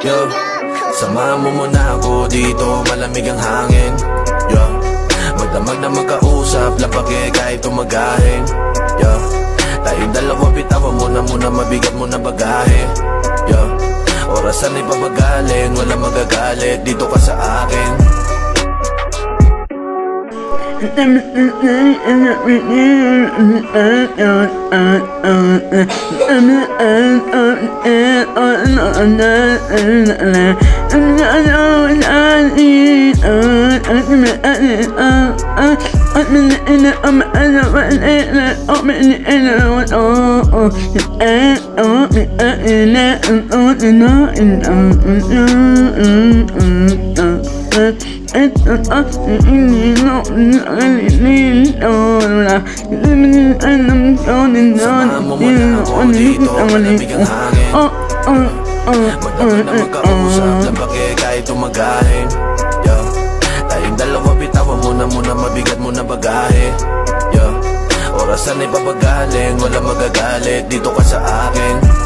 Yo, samahan mo muna ako dito, malamig ang hangin. Yo, magdamag na magkausap, lapake kahit tumagahin. Yo, tayong dalawa bitawan mo na muna, mabigat mo na bagahe. Yo, orasan ay papagaling, wala magagalit, dito ka sa akin. Samahan mo muna ako dito, malamig ang hangin. Magdamag na magkausap, lapake kahit tumagahin. Yo, tayong dalawa bitawan mo na muna, mabigat mo na bagahe. Yo, orasan ay papagaling, wala magagalit, dito ka sa akin.